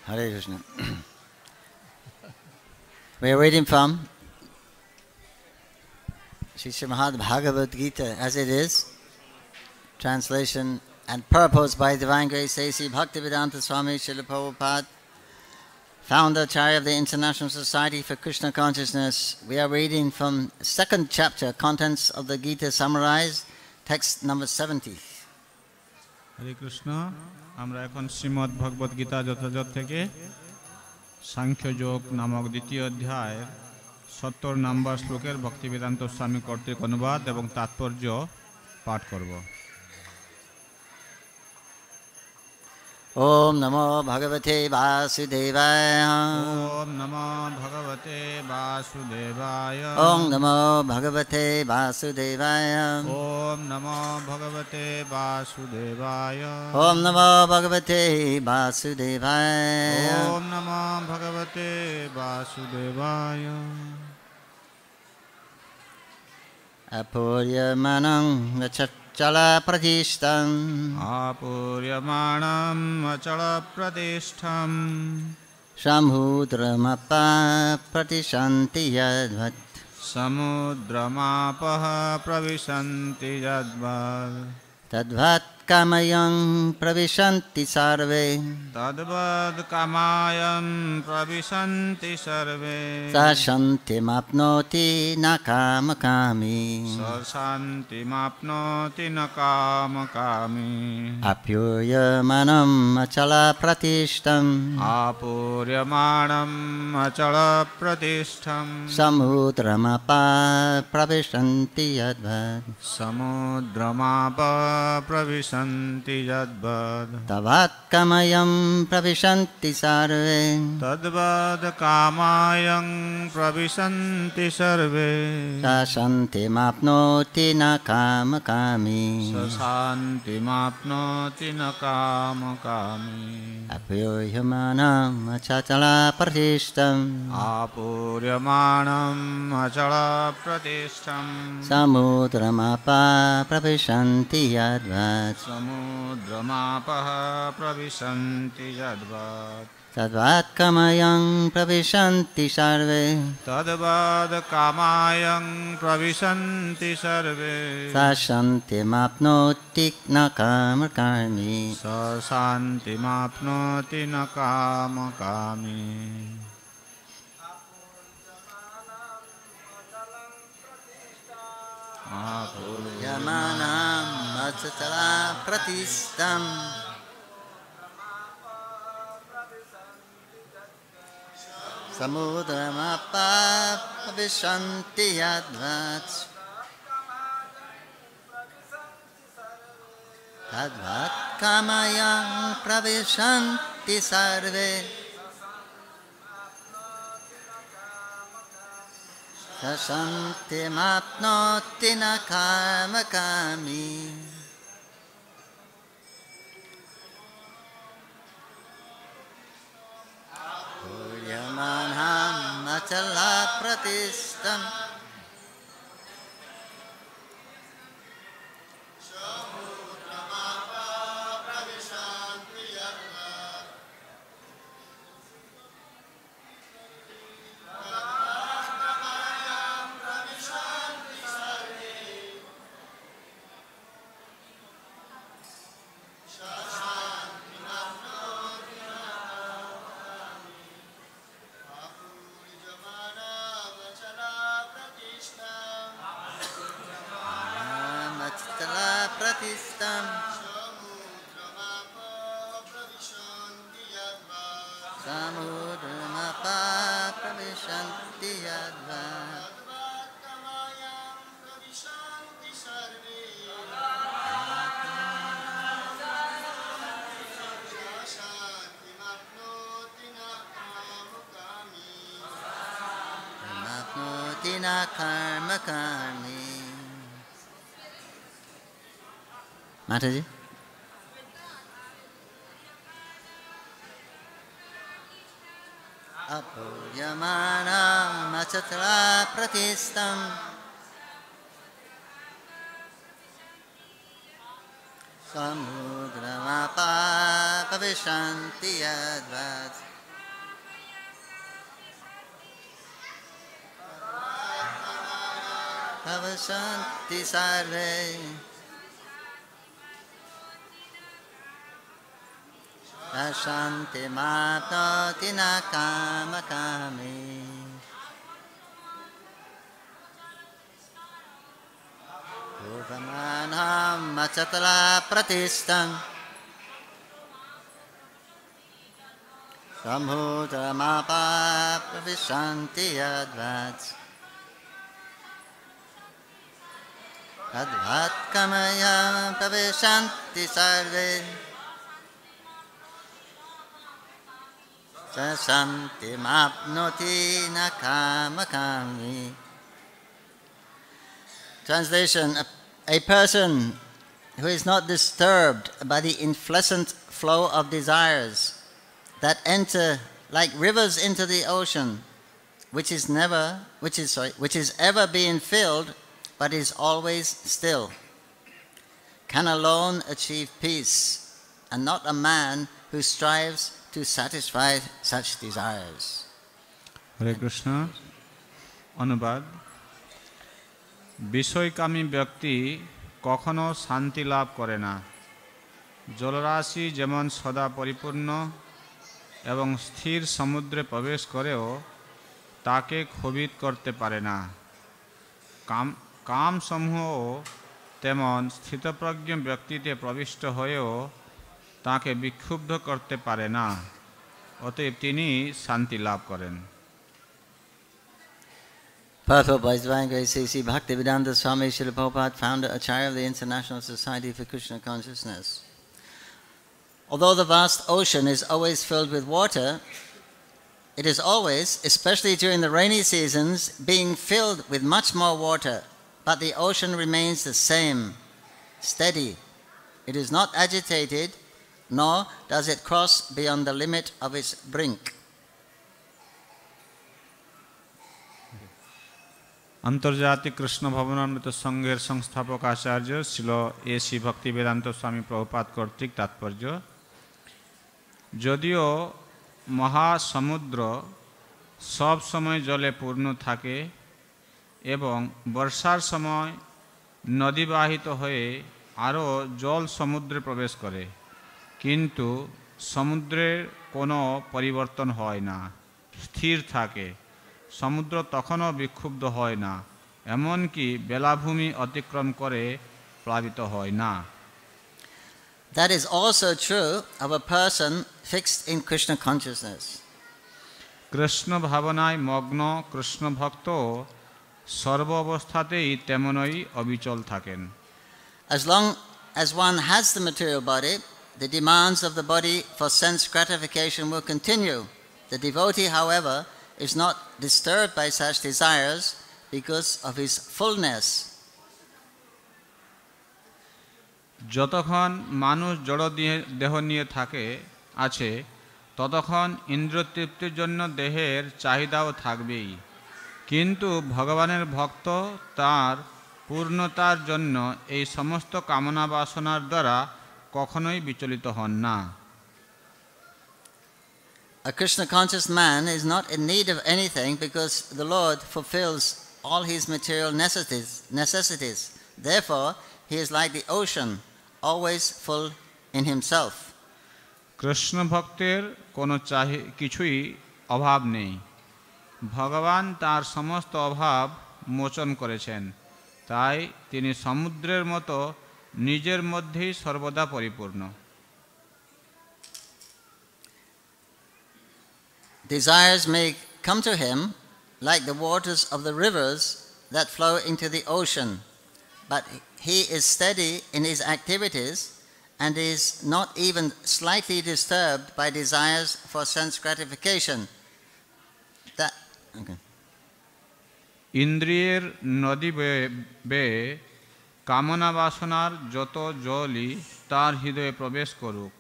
Hare Krishna. We are reading from Sri Srimad Bhagavad Gita as it is, translation and purpose by Divine Grace A.C. Bhaktivedanta Swami Srila Prabhupada, founder Acharya of the International Society for Krishna Consciousness. We are reading from second chapter, contents of the Gita summarized, text number 70. হরে কৃষ্ণ। আমরা এখন শ্রীমদ্ ভগবদ গীতা যথাযথ থেকে সাংখ্যযোগ নামক দ্বিতীয় অধ্যায়ের 70 নম্বর শ্লোকের ভক্তিবেদান্ত স্বামী কর্তৃক অনুবাদ এবং তাৎপর্য পাঠ করব। Om Namo Bhagavate Vasudevaya. Om Namo Bhagavate Vasudevaya. Om Namo Bhagavate Vasudevaya. Om Namo Bhagavate Vasudevaya. Om Namo Bhagavate Vasudevaya. Om Namo Bhagavate Vasudevaya. Apuryamanam Vachachala Pradishtam. Apuryamanam achala pradishtham. Samudramapa Pratishanti Yadvat. Samudramapaha pravisanti yadvad. Tadvat Kamayam Pravishanti Sarve. Tadvad kamayam pravisanti sarve. Sashanti Mapnoti Nakamakami. Sasanti mapnoti nakamakami. Apuryamanam Achala Pratishtam. Apuryamanam achala pradishtham. Samudramapa Pravishanti Yadvad. Samudramapa pravisanti yadvad. Tavat Kamayam Pravishanti Sarve. Tadvad kamayam pravisanti sarve. Sashanti Mapnoti Nakamakami. Sasanti mapnoti nakamakami. Apuryamanam Achala Pratishtam. Apuryamanam achala pradishtham. Samudramapa Pravishanti Yadvat. Samudramapaha pravisanti yadvad. Tadvat Kamayam Pravishanti Sarve. Tadvad kamayam pravisanti sarve. Sashanti Mapnoti Nakamakami. Sasanti mapnoti nakamakami. Apuryamanam Achala Pratistam. Samudramapa Pravishanti Yadvat. Tadvat Kamayam Pravishanti Sarve. Sashanti Mapnoti Nakamakami. Apuryamanam Achala Pratistam. Pratistam. Samudramapa Pravishanti Yadvat. Mapnoti Nakamakami. Mataji? Apuryamanam Achala Pratistam. Samudramapa Pravishanti Yadvat. Avashanti sarve. Ashanti mapnoti na kama kami. Upamanam machatala pratistam. Samudramapa pravishanti advat. Advat kamaya pravishanti sarve. Shanti mapnoti nakamakami. Translation: a person who is not disturbed by the incessant flow of desires that enter like rivers into the ocean, which is ever being filled but is always still, can alone achieve peace, and not a man who strives to satisfy such desires. Hare Krishna. অনুবাদ: বিষয়কামী ব্যক্তি কখনো শান্তি লাভ করে না। জলরাশি যেমন সদা পরিপূর্ণ এবং স্থির সমুদ্রে প্রবেশ করেও তাকে ক্ষোভিত করতে পারে না। কামসমূহ তেমন স্থিতপ্রজ্ঞ ব্যক্তিতে প্রবিষ্ট হয়েও তাকে বিক্ষুব্ধ করতে পারে না, অতএব তিনি শান্তি লাভ করেন। Purport by His Divine Grace A.C. Bhaktivedanta Swami Srila Prabhupada, founder Acharya of the International Society for Krishna Consciousness. Although the vast ocean is always filled with water, it is always, especially during the rainy seasons, being filled with much more water, but the ocean remains the same, steady. It is not agitated, nor does it cross beyond the limit of its brink. আন্তর্জাতিক কৃষ্ণ ভবনামৃত সংঘের সংস্থাপক আচার্য Srila AC. Bhaktivedanta স্বামী প্রভুপাদ কর্তৃক তাৎপর্য: যদিও মহাসমুদ্র সব সময় জলে পূর্ণ থাকে এবং বর্ষার সময় নদীবাহিত হয়ে আরও জল সমুদ্রে প্রবেশ করে, কিন্তু সমুদ্রের কোনো পরিবর্তন হয় না, স্থির থাকে। সমুদ্র তখনও বিক্ষুব্ধ হয় না, এমনকি বেলাভূমি অতিক্রম করে প্লাবিত হয় না। That is also true of a person fixed in Krishna consciousness. Krishna ভাবনায় মগ্ন কৃষ্ণ ভক্ত সর্ব অবস্থাতেই তেমনই অবিচল থাকেন। As long as one has the material body, the demands of the body for sense gratification will continue. The devotee, however, is not disturbed by such desires because of his fullness. যতক্ষণ মানুষ জড় দেহ নিয়ে আছে ততক্ষণ ইন্দ্রিয় তৃপ্তির জন্য দেহের চাহিদাও থাকবেই, কিন্তু ভগবানের ভক্ত তার পূর্ণতার জন্য এই সমস্ত কামনা বাসনার দ্বারা কখনোই বিচলিত হন না। A Krishna conscious man is not in need of anything because the Lord fulfills all his material necessities. Therefore, he is like the ocean, always full in himself. Krishna ভক্তের কোনো কিছুই অভাব নেই। ভগবান তার সমস্ত অভাব মোচন করেছেন, তাই তিনি সমুদ্রের মতো নিজের মধ্যেই সর্বদা পরিপূর্ণ। Desires may come to him like the waters of the rivers that flow into the ocean, but he is steady in his activities and is not even slightly disturbed by desires for sense gratification. ইন্দ্রিয়ের নদী বেয়ে কামনা বাসনার যত জলই তার হৃদয়ে প্রবেশ করুক,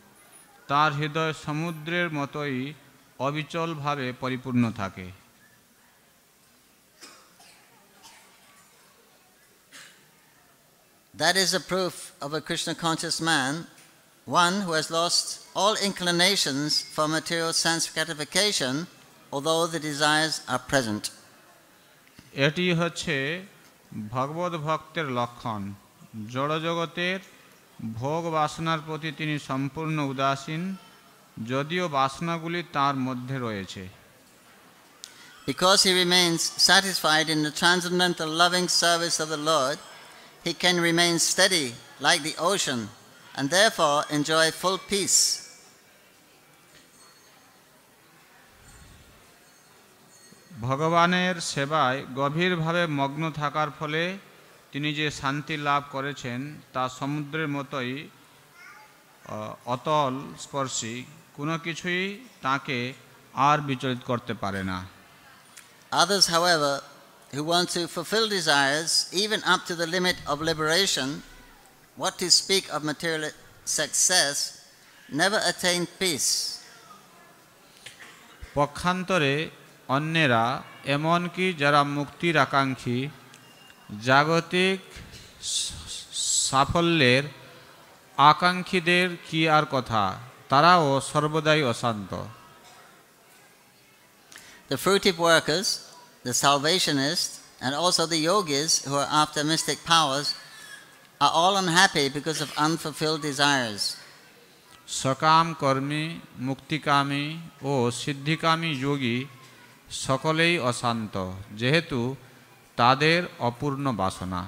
তার হৃদয় সমুদ্রের মতোই অবিচলভাবে পরিপূর্ণ থাকে। That is a proof of a Krishna conscious man, one who has lost all inclinations for material sense gratification, although the desires are present. এটি হচ্ছে ভগবত ভক্তের লক্ষণ। জড়জগতের ভোগ বাসনার প্রতি তিনি সম্পূর্ণ উদাসীন, যদিও বাসনাগুলি তার মধ্যে রয়েছে। Because he remains satisfied in the transcendental loving service of the Lord, he can remain steady like the ocean and therefore enjoy full peace. ভগবানের সেবায় গভীরভাবে মগ্ন থাকার ফলে তিনি যে শান্তি লাভ করেছেন তা সমুদ্রের মতোই অতল স্পর্শী, কোনো কিছুই তাকে আর বিচলিত করতে পারে না। Others, however, who want to fulfill desires even up to the limit of liberation, what to speak of material success, never attain peace. পক্ষান্তরে অন্যেরা, এমনকি যারা মুক্তির আকাঙ্ক্ষী, জাগতিক সাফল্যের আকাঙ্ক্ষীদের কি আর কথা, তারাও সর্বদাই অশান্ত। The fruitive workers, the salvationists, and also the yogis who are after mystic powers are all unhappy because of unfulfilled desires. সকাম কর্মী, মুক্তিকামী ও সিদ্ধিকামী যোগী সকলেই অশান্ত, যেহেতু তাদের অপূর্ণ বাসনা।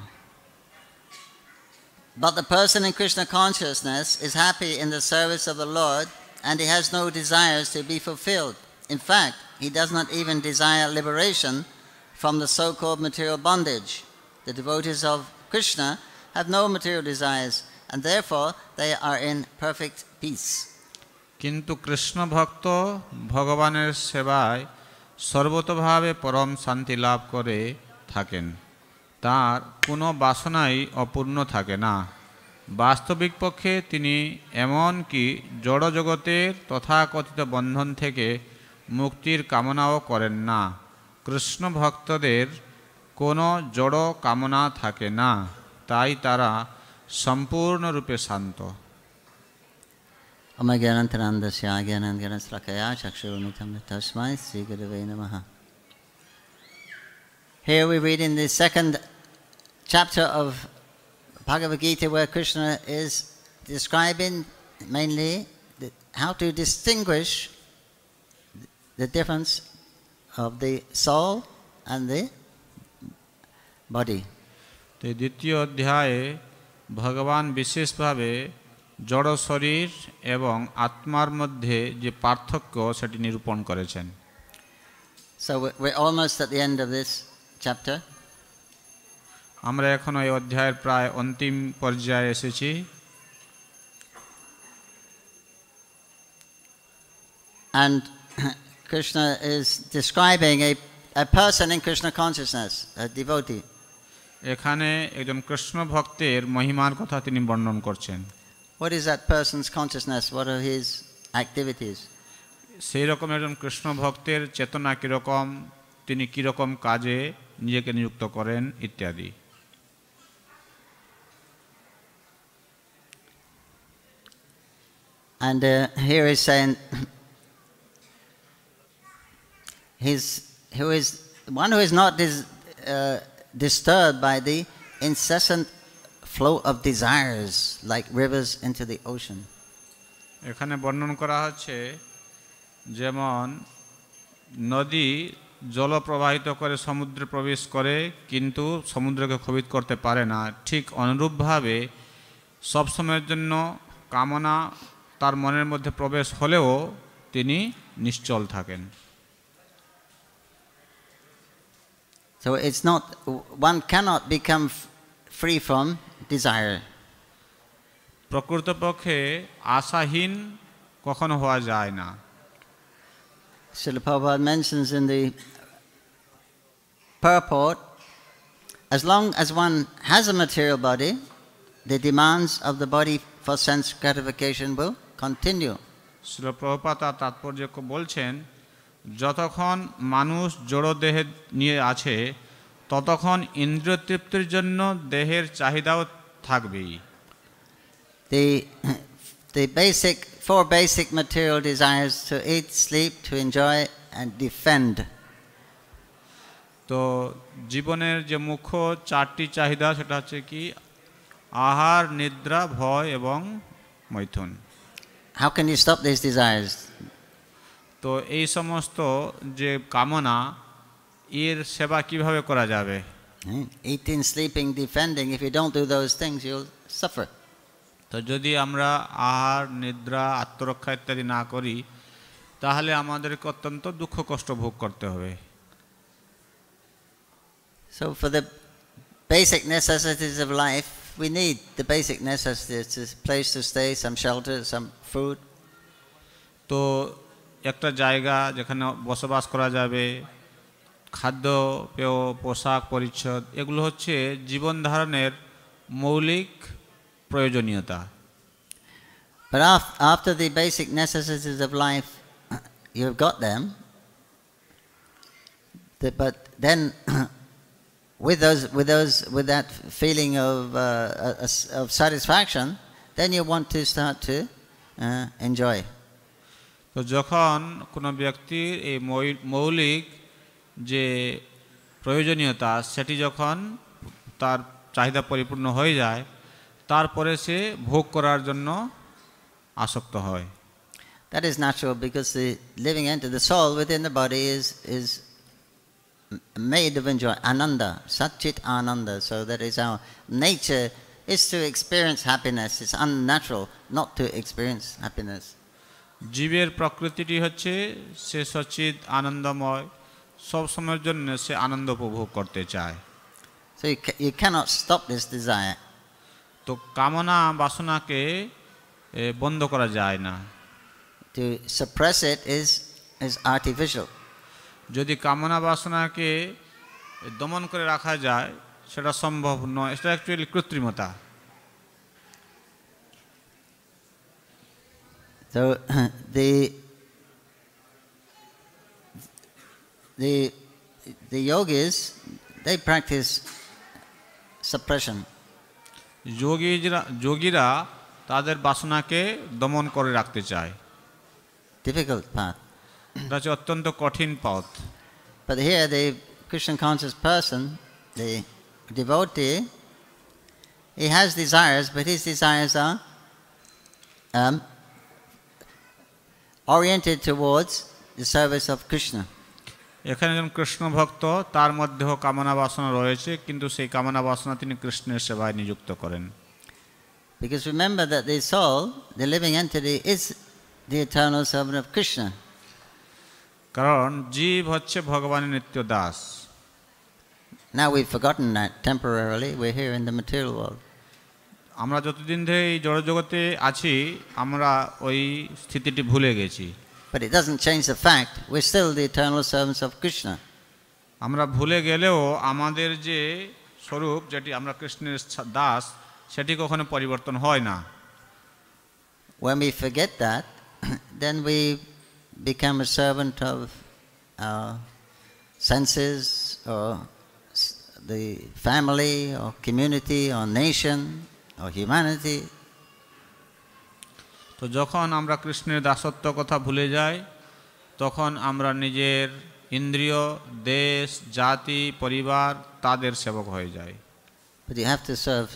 But the person in Krishna consciousness is happy in the service of the Lord and he has no desires to be fulfilled. In fact, he does not even desire liberation from the so-called material bondage. The devotees of Krishna have no material desires and therefore they are in perfect peace. কিন্তু কৃষ্ণ ভক্ত ভগবানের সেবায় সর্বতোভাবে পরম শান্তি লাভ করে থাকেন, তার কোনো বাসনাই অপূর্ণ থাকে না। বাস্তবিক পক্ষে তিনি এমনকি জড়জগতের তথাকথিত বন্ধন থেকে মুক্তির কামনাও করেন না। কৃষ্ণ ভক্তদের কোনো জড় কামনা থাকে না, তাই তারা সম্পূর্ণরূপে শান্ত। Omagyanantarandasya Gyananganasrakaya Chakshurunitam Tasmai Sri Gurave Namaha. Here we read in the second chapter of Bhagavad Gita where Krishna is describing mainly how to distinguish the difference of the soul and the body. দ্বিতীয় অধ্যায়ে ভগবান বিশেষভাবে জড় শরীর এবং আত্মার মধ্যে যে পার্থক্য সেটি নিরূপণ করেছেন। So we're almost at the end of this chapter. আমরা এখন এই অধ্যায়ের প্রায় অন্তিম পর্যায়ে এসেছি। And Krishna is describing a person in Krishna consciousness, a devotee. এখানে একজন কৃষ্ণ ভক্তের মহিমার কথা তিনি বর্ণন করছেন। What is that person's consciousness? What are his activities? সেই রকম একজন কৃষ্ণ ভক্তের চেতনা কীরকম, তিনি কীরকম কাজে নিজেকে নিযুক্ত করেন ইত্যাদি। And here he's saying who is one who is not disturbed by the incessant flow of desires like rivers into the ocean. এখানে বর্ণন করা হচ্ছে যেমন নদী জল প্রবাহিত করে সমুদ্রে প্রবেশ করে কিন্তু সমুদ্রকে ক্ষোভিত করতে পারে না, ঠিক অনুরূপভাবে সবসময়ের জন্য কামনা তার মনের মধ্যে প্রবেশ হলেও তিনি নিশ্চল থাকেন। So it's not, one cannot become free from desire. প্রকৃতপক্ষে আশাহীন কখনো হওয়া যায় না। Srila Prabhupada mentions in the purport, as long as one has a material body, the demands of the body for sense gratification will continue. Srila Prabhupada তাৎপর্য বলছেন, যতক্ষণ মানুষ জড় দেহে নিয়ে আছে ততক্ষণ ইন্দ্রিয় তৃপ্তির জন্য দেহের চাহিদাও থাকবেই। The four basic material desires to eat, sleep, to enjoy and defend. তো জীবনের যে মুখ্য চারটি চাহিদা সেটা হচ্ছে কি আহার, নিদ্রা, ভয় এবং মৈথুন। How can you stop these desires? তো এই সমস্ত যে কামনা এর সেবা কিভাবে করা যাবে? Eating, sleeping, defending. If you don't do those things, you'll suffer. তো যদি আমরা আহার, নিদ্রা, আত্মরক্ষা ইত্যাদি না করি তাহলে আমাদেরকে অত্যন্ত দুঃখ কষ্ট ভোগ করতে হবে। So for the basic necessities of life, we need the basic necessities: a place to stay, some shelter, some food. তো একটা জায়গা যেখানে বসবাস করা যাবে, খাদ্য, পেয়, পোশাক, পরিচ্ছদ, এগুলো হচ্ছে জীবন ধারণের মৌলিক প্রয়োজনীয়তা। But after the basic necessities of life, you've got them. But then, with that feeling of satisfaction, then you want to start to enjoy. তো যখন কোনো ব্যক্তির এই মৌলিক যে প্রয়োজনীয়তা সেটি যখন তার চাহিদা পরিপূর্ণ হয়ে যায় তারপরে সে ভোগ করার জন্য আসক্ত হয়। That is natural, because the living entity, the soul within the body is made of enjoy, ananda, satchit ananda. So that is our nature, is to experience happiness. It's unnatural not to experience happiness. জীবের প্রকৃতিটি হচ্ছে সে সচ্চিদ আনন্দময়, সব সময়ের জন্য সে আনন্দ উপভোগ করতে চায়। So you cannot stop this desire. তো কামনা বাসনাকে বন্ধ করা যায় না। To suppress it is artificial. যদি কামনা বাসনাকে দমন করে রাখা যায় সেটা সম্ভব নয়, এটা অ্যাকচুয়ালি কৃত্রিমতা। So the yogis, they practice suppression. যোগীরা তাদের বাসনাকে দমন করে রাখতে চায়। Difficult path. এটা হচ্ছে অত্যন্ত কঠিন পথ। But here the Krishna conscious person, the devotee, he has desires, but his desires are oriented towards the service of Krishna. এখানে একজন কৃষ্ণ ভক্ত, তার মধ্যেও কামনা বাসনা রয়েছে, কিন্তু সেই কামনা বাসনা তিনি কৃষ্ণের সেবায় নিযুক্ত করেন। Because remember that the soul, the living entity, is the eternal servant of Krishna. কারণ জীব হচ্ছে ভগবানের নিত্য Das. Now we've forgotten that temporarily. We're here in the material world. আমরা যতদিন ধরে এই জড়জগতে আছি আমরা ওই স্থিতিটি ভুলে গেছি। But it doesn't change the fact we're still the eternal servants of Krishna. আমরা ভুলে গেলেও আমাদের যে স্বরূপ, যেটি আমরা কৃষ্ণের দাস, সেটি কখনো পরিবর্তন হয় না। When we forget that, then we become a servant of our senses, or the family, or community, or nation, or humanity. তো যখন আমরা কৃষ্ণের দাসত্ব কথা ভুলে যাই তখন আমরা নিজের ইন্দ্রিয়, দেশ, জাতি, পরিবার তাদের সেবক হয়ে যাই। But you have to serve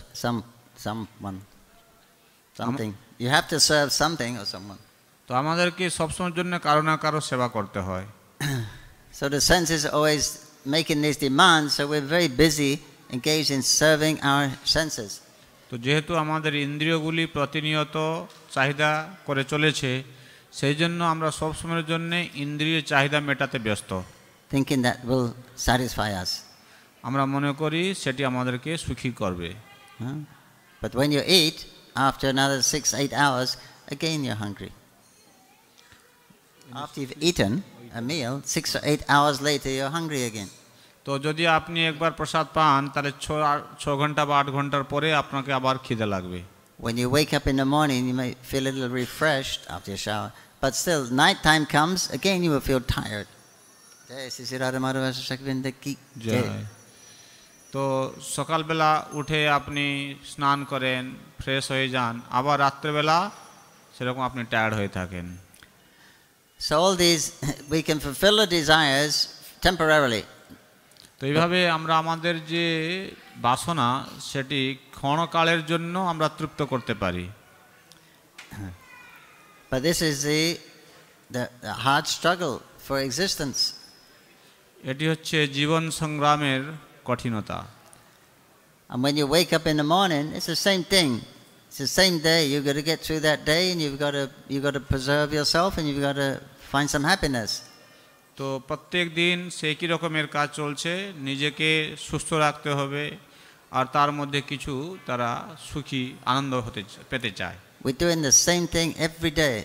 someone, something. You have to serve something or someone. তো আমাদেরকে সবসময়ের জন্য কারো না কারো সেবা করতে হয়। So the senses are always making these demands, so we're very busy engaged in serving our senses. তো যেহেতু আমাদের ইন্দ্রিয়গুলি প্রতিনিয়ত চাহিদা করে চলেছে, সেই জন্য আমরা সবসময়ের জন্য ইন্দ্রিয় চাহিদা মেটাতে ব্যস্ত, thinking that will satisfy us. আমরা মনে করি সেটি আমাদেরকে সুখী করবে। But when you eat, after another 6-8 hours, again you're hungry. After you've eaten a meal, 6 or 8 hours later you're hungry again. তো যদি আপনি একবার প্রসাদ পান তাহলে 6 ঘন্টা বা 8 ঘন্টার পরে আপনাকে আবার খিদে লাগবে। When you wake up in the morning, you may feel a little refreshed after your shower, but still, night time comes, again you will feel tired. তো সকালবেলা উঠে আপনি স্নান করেন, ফ্রেশ হয়ে যান, আবার রাত্রেবেলা সেরকম আপনি টায়ার্ড হয়ে থাকেন। So all these, we can fulfill the desires temporarily. তো এইভাবে আমরা আমাদের যে বাসনা সেটি ক্ষণকালের জন্য আমরা তৃপ্ত করতে পারি। But this is the hard struggle for existence. এটি হচ্ছে জীবন সংগ্রামের কঠিনতা। And when you wake up in the morning, it's the same thing. It's the same day. You've got to get through that day, and you've got to preserve yourself, and you've got to find some happiness. তো প্রত্যেক দিন সেই কী রকমের কাজ চলছে, নিজেকে সুস্থ রাখতে হবে আর তার মধ্যে কিছু তারা সুখী আনন্দ পেতে চায়। We're doing the same thing every day.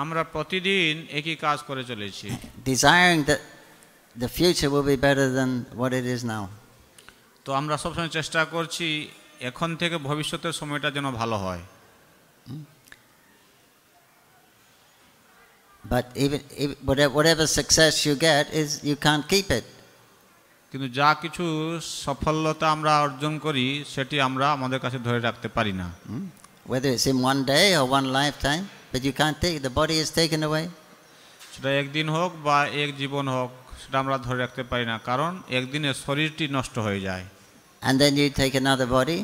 আমরা প্রতিদিন একই কাজ করে চলেছি, desiring that the future will be better than what it is now. তো আমরা সবসময় চেষ্টা করছি এখন থেকে ভবিষ্যতের সময়টা যেন ভালো হয়। But even whatever success you get is you can't keep it. কিন্তু যা কিছু সফলতা আমরা অর্জন করি সেটি আমরা আমাদের কাছে ধরে রাখতে পারি না। Whether it's in one day or one lifetime, but you can't take it. The body is taken away. সেটা একদিন হোক বা এক জীবন হোক, সেটা আমরা ধরে রাখতে পারি না, কারণ একদিনে শরীরটি নষ্ট হয়ে যায়। And then you take another body.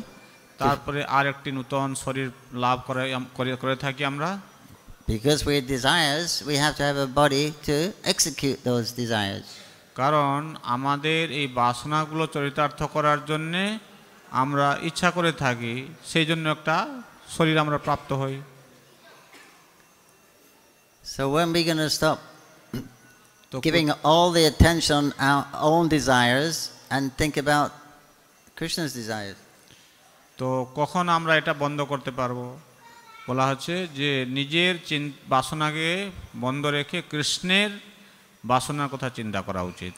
তারপরে আর একটি নতুন শরীর লাভ করে থাকি আমরা। Because we're desires, we have to have a body to execute those desires. কারণ আমাদের এই বাসনাগুলো চরিতার্থ করার জন্যে আমরা ইচ্ছা করে থাকি, সেই জন্য একটা শরীর আমরা প্রাপ্ত হই। So when we're going to stop giving all the attention on our own desires and think about Krishna's desires? তো কখন আমরা এটা বন্ধ করতে পারবো? বলা হচ্ছে যে নিজের বাসনাকে বন্ধ রেখে কৃষ্ণের বাসনার কথা চিন্তা করা উচিত।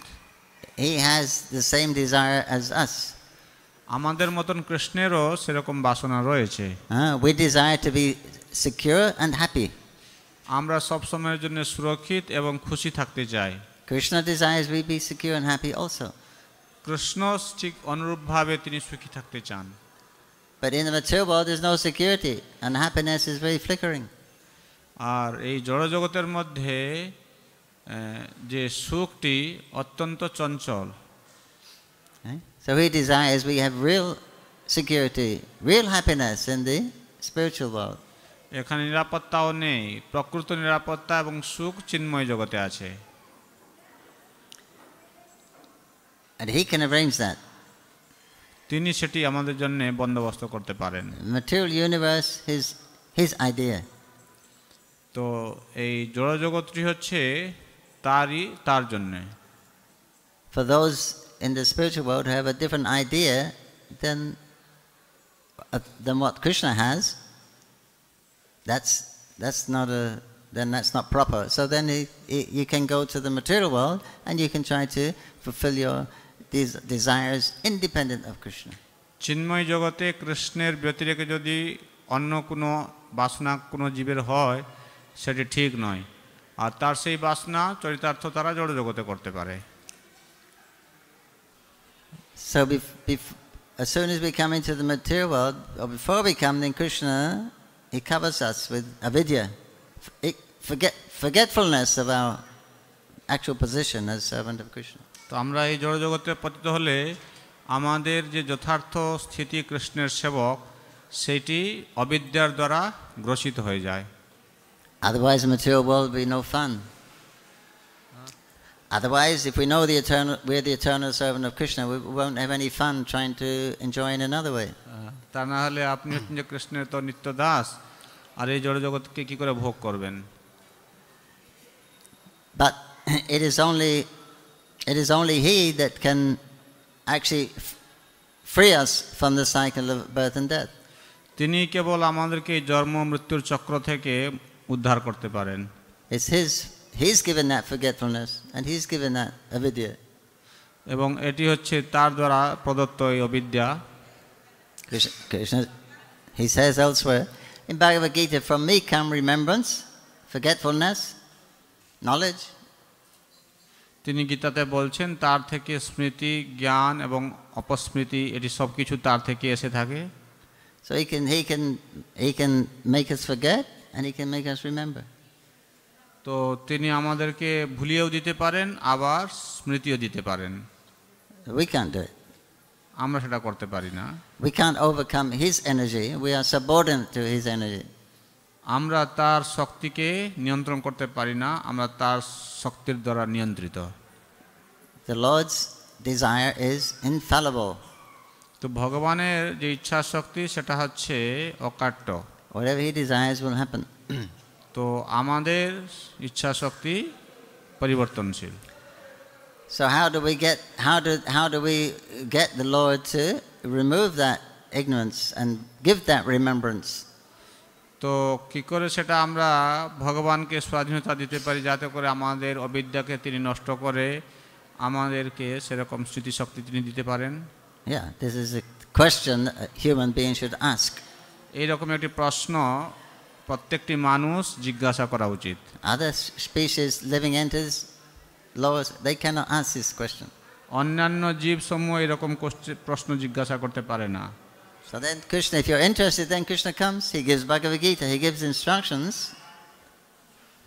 He has the same desire as us. আমাদের মতন কৃষ্ণেরও সেরকম বাসনা রয়েছে। We desire to be secure and happy. আমরা সব সময়ের জন্য সুরক্ষিত এবং খুশি থাকতে চাই। Krishna desires we be secure and happy also. Krishna ঠিক অনুরূপভাবে তিনি সুখী থাকতে চান। But in the material world there's no security and happiness is very flickering. আর এই জড়জগতের মধ্যে যে সুখটি অত্যন্ত চঞ্চল। So he desires we have real security, real happiness in the spiritual world. এখানে নিরাপত্তাও নেই, প্রকৃত নিরাপত্তা এবং সুখ চিন্ময় জগতে আছে। And he can arrange that. তিনি সেটি আমাদের জন্য বন্দোবস্ত করতে পারেন। Material universe is his idea. তো এই জড়জগৎটি হচ্ছে তার জন্য। For those in the spiritual world who have a different idea than what Krishna has, that's not proper. So then you can go to the material world and you can try to fulfill your these desires independent of Krishna. চিন্ময় জগতে কৃষ্ণের ব্যতিরেকে যদি অন্য কোনো বাসনা কোনো জীবের হয় সেটি ঠিক নয়, আর তার সেই বাসনা চরিতার্থ তারা জড় জগতে করতে পারে। So as soon as we come into the material world, or before we come, then Krishna, he covers us with avidya, forgetfulness of our actual position as servant of Krishna. তো আমরা এই জড় জগতে পতিত হলে আমাদের যে যথার্থ স্থিতি কৃষ্ণের সেবক সেটি অবিদ্যার দ্বারা গ্রসিত হয়ে যায়। Otherwise the material world will be no fun. Otherwise, if we know we're the eternal servant of Krishna, we won't have any fun trying to enjoy in another way. তা না হলে আপনি যে কৃষ্ণের তো নিত্য দাস, আর এই জড় জগৎকে কি করে ভোগ করবেন? But it is only he that can actually free us from the cycle of birth and death. তিনি কেবল আমাদেরকে জন্ম মৃত্যুর চক্র থেকে উদ্ধার করতে পারেন। It's he's given that forgetfulness and he's given that avidya. এবং এটি হচ্ছে তার দ্বারা প্রদত্ত এই অবিদ্যা। Krishna, he says elsewhere in Bhagavad Gita, from me come remembrance, forgetfulness, knowledge. তিনি গীতাতে বলছেন তার থেকে স্মৃতি, জ্ঞান এবং অপস্মৃতি এটি সব কিছু তার থেকে এসে থাকে। So he can make us forget and he can make us remember. তো তিনি আমাদেরকে ভুলিয়েও দিতে পারেন, আবার স্মৃতিও দিতে পারেন। We can't do it. আমরা সেটা করতে পারি না। We can't overcome his energy. We are subordinate to his energy. আমরা তার শক্তিকে নিয়ন্ত্রণ করতে পারি না, আমরা তার শক্তির দ্বারা নিয়ন্ত্রিত। The Lord's desire is infallible. তো ভগবানের যে ইচ্ছা শক্তি সেটা হচ্ছে অকাট্য। Whatever he desires will happen. তো আমাদের ইচ্ছা শক্তি পরিবর্তনশীল। So how do we get the Lord to remove that ignorance and give that remembrance? তো কি করে সেটা আমরা ভগবানকে স্বাধীনতা দিতে পারি যাতে করে আমাদের অবিদ্যাকে তিনি নষ্ট করে আমাদেরকে সেরকম স্মৃতিশক্তি তিনি দিতে পারেন? Yeah, this is a question a human being should ask. এইরকম একটি প্রশ্ন প্রত্যেকটি মানুষ জিজ্ঞাসা করা উচিত। Other species, living entities, lowers, they cannot ask this question. অন্যান্য জীবসমূহ এরকম প্রশ্ন জিজ্ঞাসা করতে পারে না। So then Krishna, if you're interested, then Krishna comes, he gives Bhagavad Gita, he gives instructions.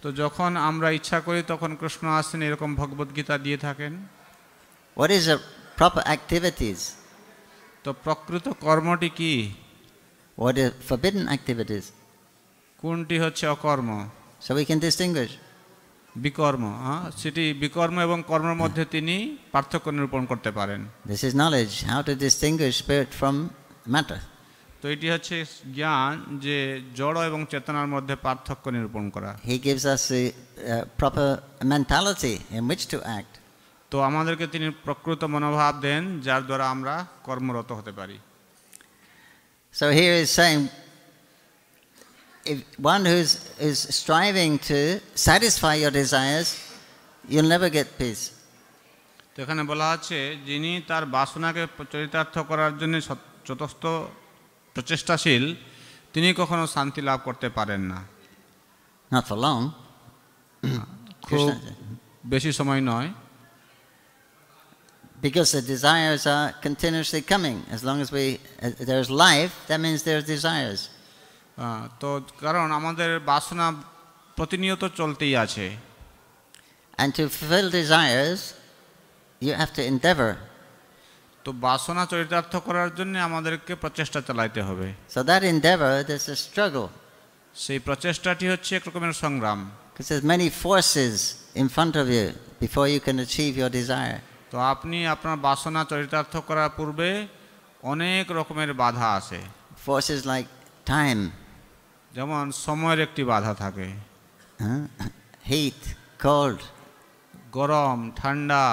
তো যখন আমরা ইচ্ছা করি তখন কৃষ্ণ আসেন, এরকম ভগবদ গীতা দিয়ে থাকেন। What is the proper activities? তো প্রকৃত কর্মটি কি? What are forbidden activities? কোনটি হচ্ছে অকর্ম? So we can distinguish. বিকর্ম, সেটি বিকর্ম এবং কর্মের মধ্যে তিনি পার্থক্য নিরূপণ করতে পারেন। This is knowledge, how to distinguish spirit from matter. তো এটি হচ্ছে জ্ঞান যে জড় এবং চেতনার মধ্যে পার্থক্য নিরূপণ করা। He gives us the proper mentality in which to act. তো আমাদেরকে তিনি প্রকৃত মনোভাব দেন যার দ্বারা আমরা কর্মরত হতে পারি। So here is saying, if one who is striving to satisfy your desires, you'll never get peace. তো এখানে বলা আছে যিনি তার বাসনাকে চরিতার্থ করার জন্য যথেষ্ট প্রচেষ্টাশীল তিনি কখনো শান্তি লাভ করতে পারেন না। Not for long. খুব বেশি সময় নয়। Because the desires are continuously coming. As long as there's life, that means there's desires. তো কারণ আমাদের বাসনা প্রতিনিয়ত চলতেই আছে। And to fulfill desires, you have to endeavor. তো বাসনা চরিতার্থ করার জন্য আমাদেরকে প্রচেষ্টা চালাইতে হবে। So that endeavor, there's a struggle. সেই প্রচেষ্টাটি হচ্ছে এক রকমের সংগ্রাম। Because there's many forces in front of you before you can achieve your desire. তো আপনি আপনার বাসনা চরিতার্থ করার পূর্বে অনেক রকমের বাধা আছে। Forces like time. যেমন সময়ের একটি বাধা থাকে। Heat, cold. গরম, ঠান্ডা।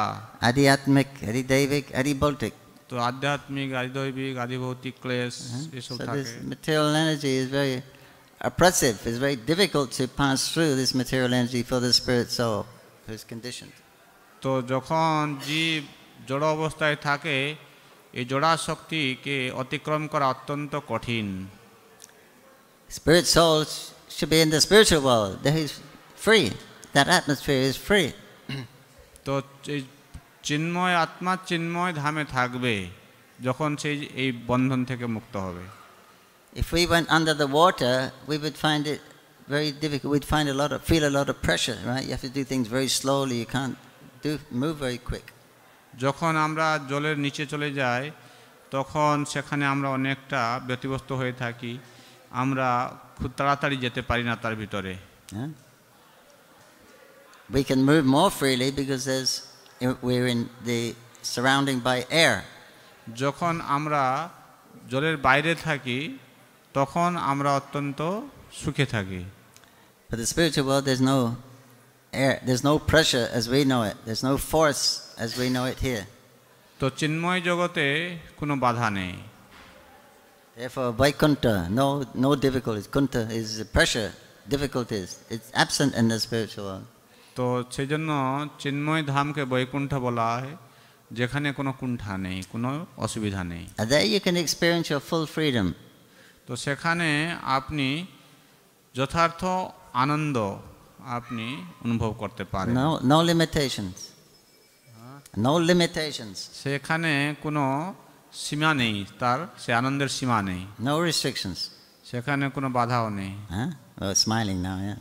Adhyatmic, adhidaivic, adhibhautik. তো আধ্যাত্মিক, আদিদৈবিক, আদিভৌতিক ক্লেশ এসব So থাকে। this material energy is very oppressive. It's very difficult to pass through this material energy for the spirit soul who is conditioned. তো যখন জীব জড় অবস্থায় থাকে এই জড়া শক্তিকে অতিক্রম করা অত্যন্ত কঠিন। Spirit souls should be in the spiritual world. There is free. That atmosphere is free. তো এই চিন্ময় আত্মা চিন্ময় ধামে থাকবে যখন সেই এই বন্ধন থেকে মুক্ত হবে। If we went under the water, we would find it very difficult. We'd feel a lot of pressure, right? You have to do things very slowly. You can't move very quick. যখন আমরা জলের নিচে চলে যাই তখন সেখানে আমরা অনেকটা ব্যতিব্যস্ত হয়ে থাকি, আমরা খুব তাড়াতাড়ি যেতে পারি না তার ভিতরে। We can move more freely because we're in the surrounding by air. যখন আমরা জলের বাইরে থাকি তখন আমরা অত্যন্ত সুখে থাকি। But the spiritual world, there's no air, there's no pressure as we know it. There's no force as we know it here. তো চিন্ময় জগতে কোনো বাধা নেই। Therefore, Vaikuntha, no difficulties. Kunta is pressure, difficulties. It's absent in the spiritual world. তো সেই জন্য চিন্ময় ধামকে বৈকুণ্ঠ বলা হয়, যেখানে কোনো কুণ্ঠা নেই, কোনো অসুবিধা নেই। And there you can experience your full freedom. তো সেখানে আপনি যথার্থ আনন্দ আপনি অনুভব করতে পারেন। No limitations. No limitations. সেখানে কোনো সীমা নেই, তার সে আনন্দের সীমা নেই। No restrictions. সেখানে কোনো বাধাও নেই। Oh, smiling now, yeah.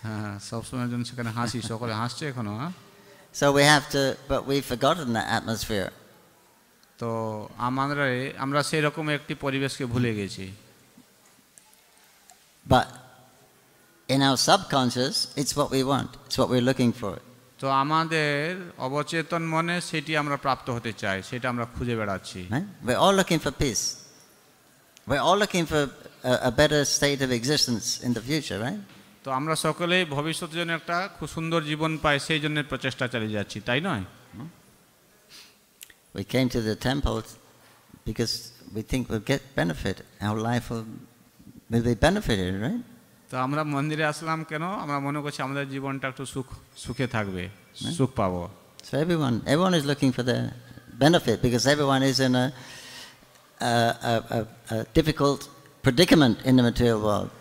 হ্যাঁ, সবসময়ের জন্য সেখানে হাসি, সকলে হাসছে এখনো। So but we've forgotten that atmosphere. তো আমরা সেই রকম একটি পরিবেশকে ভুলে গেছি। But in our subconscious, it's what we want. It's what we're looking for. তো আমাদের অবচেতন মনে সেটি আমরা প্রাপ্ত হতে চাই, সেটা আমরা খুঁজে বেড়াচ্ছি। Right? We're all looking for peace. We're all looking for a better state of existence in the future, right? তো আমরা সকলেই ভবিষ্যতের জন্য একটা খুব সুন্দর জীবন পাই, সেই জন্য প্রচেষ্টা চালিয়ে যাচ্ছি, তাই নয়? We came to the temple because we think we'll get benefit. Our life will be benefited, right? তো আমরা মন্দিরে আসলাম কেন? আমরা মনে করছি আমাদের জীবনটা একটু সুখে থাকবে, সুখ পাবো। So everyone is looking for the benefit because everyone is in a difficult predicament in the material world.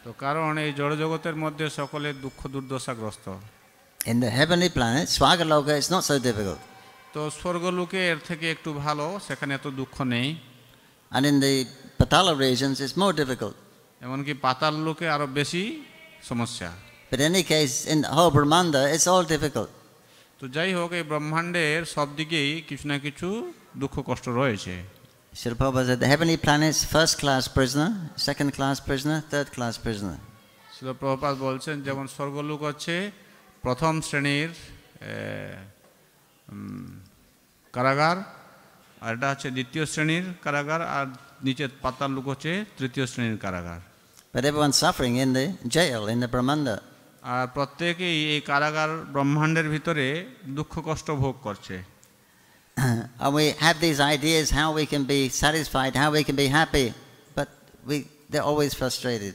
তো কারণ এই জড় জগতের মধ্যে সকলে দুঃখ দুর্দশাগ্রস্ত। In the heavenly planet, Swagaloka, it's not so difficult. তো স্বর্গলোকে এর থেকে একটু ভালো, সেখানে এত দুঃখ নেই। And in the Patala regions, it's more difficult. এমনকি পাতাল লোকে আরো বেশি সমস্যা। But in any case, in the whole Brahmanda, it's all difficult. তো যাই হোক, এই ব্রহ্মাণ্ডের সব দিকেই কিছু না কিছু দুঃখ কষ্ট রয়েছে। Srila Prabhupada said the heavenly planets, first class prisoner, second class prisoner, third class prisoner. Srila Prabhupada বলছেন যেমন স্বর্গলোক হচ্ছে প্রথম শ্রেণীর কারাগার, আর এটা হচ্ছে দ্বিতীয় শ্রেণীর কারাগার, আর নিচে পাতাল লোক হচ্ছে তৃতীয় শ্রেণীর কারাগার। But everyone's suffering in the jail, in the Brahmanda. আর প্রত্যেকেই এই কারাগার ব্রহ্মাণ্ডের ভিতরে দুঃখ কষ্ট ভোগ করছে। And we have these ideas how we can be satisfied, how we can be happy, but they're always frustrated.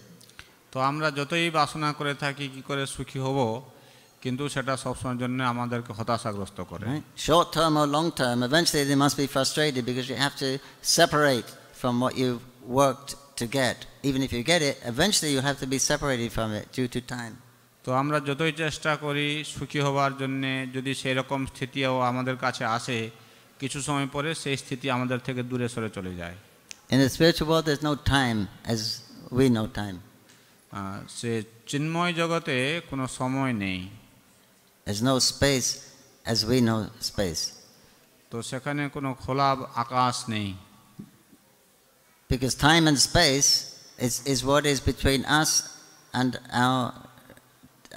তো আমরা যতই বাসনা করে থাকি কি করে সুখী হব, কিন্তু সেটা সবসময়ের জন্য আমাদেরকে হতাশাগ্রস্ত করে। Right? Short term or long term, eventually they must be frustrated because you have to separate from what you've worked to get. Even if you get it, eventually you have to be separated from it due to time. তো আমরা যতই চেষ্টা করি সুখী হওয়ার জন্য, যদি সেই রকম স্থিতিও আমাদের কাছে আসে, কিছু সময় পরে সেই স্থিতি আমাদের থেকে দূরে সরে চলে যায়। In the spiritual world, there's no time as we know time. সে চিন্ময় জগতে কোনো সময় নেই। There's no space as we know space. তো সেখানে কোনো খোলা আকাশ নেই। Because time and space is what is between us and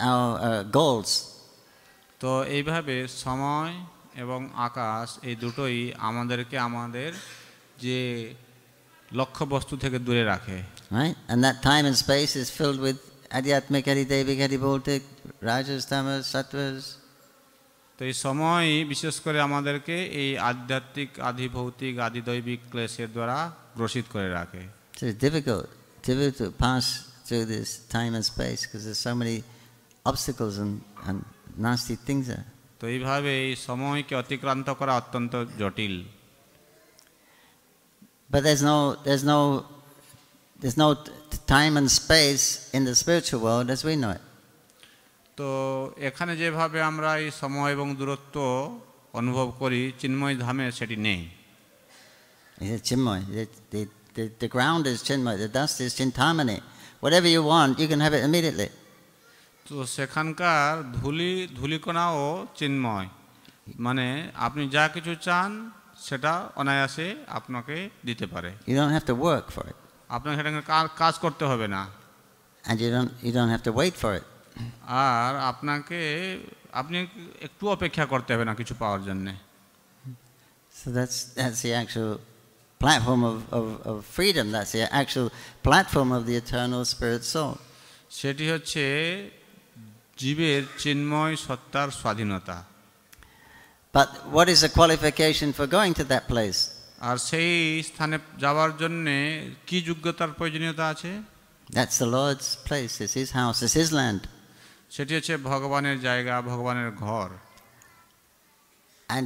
our goals. তো এইভাবে সময় এবং আকাশ এই দুটোই আমাদেরকে আমাদের যে লক্ষ্য বস্তু থেকে দূরে রাখে। Right? And that time and space is filled with Adhyatmik, Adhidevik, Adhibhautik, Rajas, Tamas, Sattvas. তো এই সময় বিশেষ করে আমাদেরকে এই আধ্যাত্মিক, আধিভৌতিক, আধিদৈবিক ক্লেশের দ্বারা গ্রসিত করে রাখে। So it's difficult to pass through this time and space because there's so many obstacles and nasty things there. তো এইভাবে এই সময়কে অতিক্রান্ত করা অত্যন্ত জটিল। But there's no time and space in the spiritual world as we know it. তো এখানে যেভাবে আমরা এই সময় এবং দূরত্ব অনুভব করি, চিন্ময় ধামে সেটি নেই। It's Chinmoy. The ground is Chinmoy. The dust is Chintamani. Whatever you want, you can have it immediately. তো সেখানকার ধূলিকণাও চিন্ময়, মানে আপনি যা কিছু চান সেটা অনায়াসে আপনাকে দিতে পারে। You don't have to work for it. আপনাকে সেটাকে কাজ করতে হবে না। And you don't have to wait for it. আর আপনি একটু অপেক্ষা করতে হবে না কিছু পাওয়ার জন্য। So that's the actual platform of freedom. That's the actual platform of the eternal spirit soul. সেটি হচ্ছে জীবের চিন্ময় সত্তার স্বাধীনতা। But what is the qualification for going to that place? আর সেই স্থানে যাওয়ার জন্য কি যোগ্যতার প্রয়োজনীয়তা আছে? That's the Lord's place. It's His house. It's His land. সেটি হচ্ছে ভগবানের জায়গা, ভগবানের ঘর। And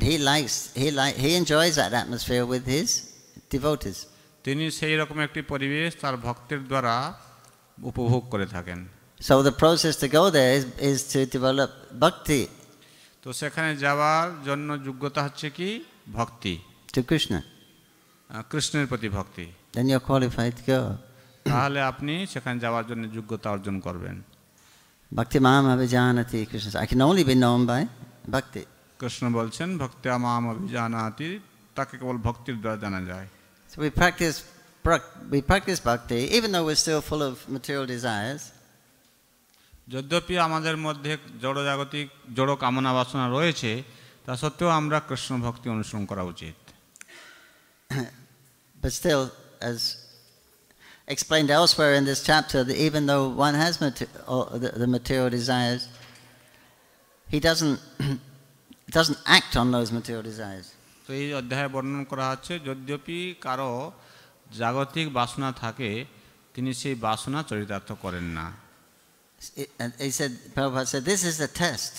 He enjoys that atmosphere with His devotees. তিনি সেই রকম একটি পরিবেশ তার ভক্তের দ্বারা উপভোগ করে থাকেন। So the process to go there is to develop bhakti তো সেখানে যাওয়ার জন্য যোগ্যতা হচ্ছে কি? ভক্তি, to Krishna. কৃষ্ণের প্রতি ভক্তি। Then you're qualified to go. তাহলে আপনি সেখানে যাওয়ার জন্য যোগ্যতা অর্জন করবেন। Bhakti mam abhijanati Krishna. I can only be known by bhakti. Krishna বলছেন ভক্ত্যা মাম অভিজানাতি তাকে কেবল ভক্তির দ্বারা জানা যায়। So we practice bhakti even though we're still full of material desires. যদ্যপি আমাদের মধ্যে জড়জাগতিক জড় কামনা বাসনা রয়েছে, তা সত্ত্বেও আমরা কৃষ্ণ ভক্তি অনুসরণ করা উচিত। But still, as explained elsewhere in this chapter, that even though one has the material desires, he doesn't act on those material desires. তো এই অধ্যায়ে বর্ণনা করা হচ্ছে, যদ্যপি কারো জাগতিক বাসনা থাকে, তিনি সেই বাসনা চরিতার্থ করেন না। And Prabhupada said, this is the test.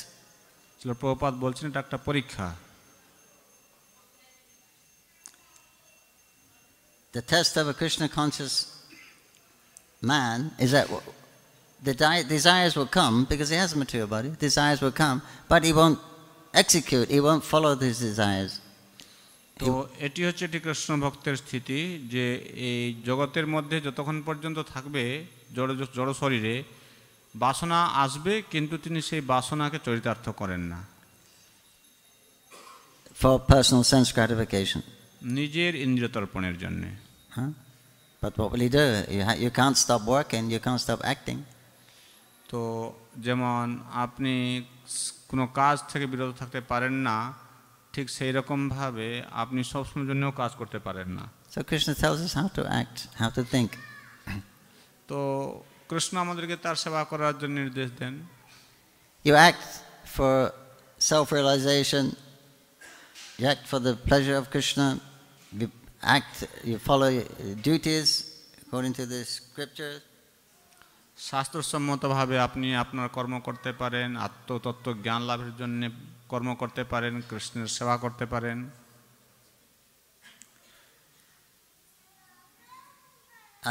Srila Prabhupada বলছেন এটা একটা পরীক্ষা। The test of a Krishna conscious man is that the desires will come because he has a material body. Desires will come, but he won't execute. He won't follow these desires. তো এটি হচ্ছে একটি কৃষ্ণ ভক্তের স্থিতি, যে এই জগতের মধ্যে যতক্ষণ পর্যন্ত থাকবে জড় শরীরে বাসনা আসবে, কিন্তু তিনি সেই বাসনাকে চরিতার্থ করেন না। For personal sense gratification. নিজের ইন্দ্রিয় তর্পণের জন্য। But what will he do? You can't stop working, you can't stop acting. তো যেমন আপনি কোনো কাজ থেকে বিরত থাকতে পারেন না, ঠিক সেই রকমভাবে আপনি সবসময়ের জন্যও কাজ করতে পারেন না। So Krishna tells us how to act, how to think. তো কৃষ্ণ আমাদেরকে তার সেবা করার জন্য নির্দেশ দেন। You act for self-realization, you act for the pleasure of Krishna, you follow duties according to the scriptures. শাস্ত্রসম্মতভাবে আপনি আপনার কর্ম করতে পারেন, আত্মতত্ত্ব জ্ঞান লাভের জন্য কর্ম করতে পারেন, কৃষ্ণের সেবা করতে পারেন।